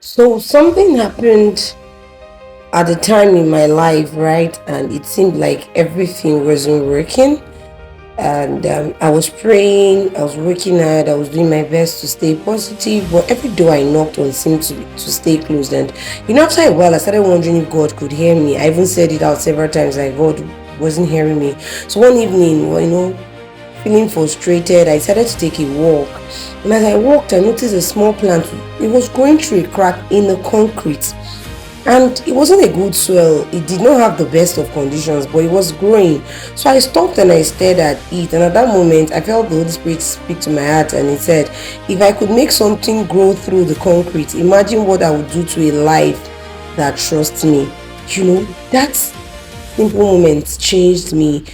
So something happened at the time in my life, right? And it seemed like everything wasn't working. And I was praying, I was working hard, I was doing my best to stay positive. But every door I knocked on seemed to stay closed. And after a while, I started wondering if God could hear me. I even said it out several times, like God wasn't hearing me. So one evening, feeling frustrated, I decided to take a walk. And as I walked, I noticed a small plant. It was growing through a crack in the concrete. And it wasn't a good soil. It did not have the best of conditions, but it was growing. So I stopped and I stared at it. And at that moment, I felt the Holy Spirit speak to my heart, and it said, if I could make something grow through the concrete, imagine what I would do to a life that trusts me. That simple moment changed me,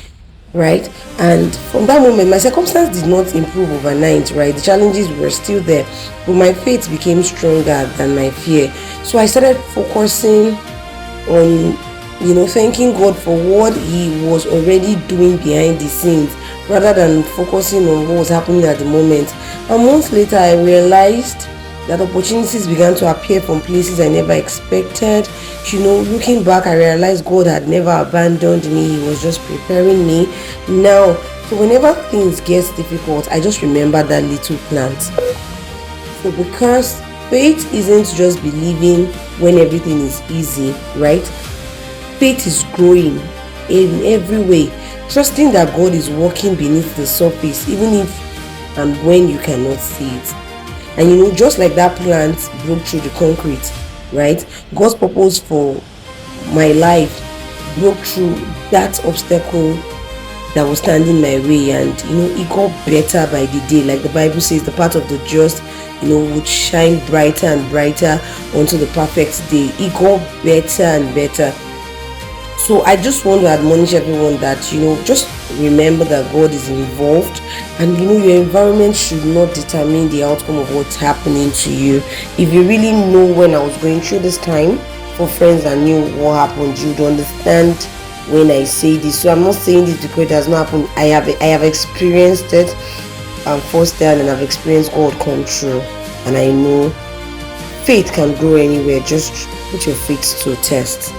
right? And from that moment, my circumstance did not improve overnight, right? The challenges were still there, but my faith became stronger than my fear. So I started focusing on, thanking God for what He was already doing behind the scenes rather than focusing on what was happening at the moment. A month later, I realized that opportunities began to appear from places I never expected. Looking back, I realized God had never abandoned me. He was just preparing me. Now, so whenever things get difficult, I just remember that little plant. So because faith isn't just believing when everything is easy, right? Faith is growing in every way, trusting that God is working beneath the surface, even if and when you cannot see it. And just like that plant broke through the concrete, right? God's purpose for my life broke through that obstacle that was standing my way, and it got better by the day. Like the Bible says, the path of the just would shine brighter and brighter until the perfect day. It got better and better. So I just want to admonish everyone that just remember that God is involved, and your environment should not determine the outcome of what's happening to you. If you really know, when I was going through this time, for friends that knew what happened, you'd understand when I say this. So I'm not saying this because it has not happened. I have experienced it firsthand, and I've experienced God come through, and I know faith can grow anywhere. Just put your faith to a test.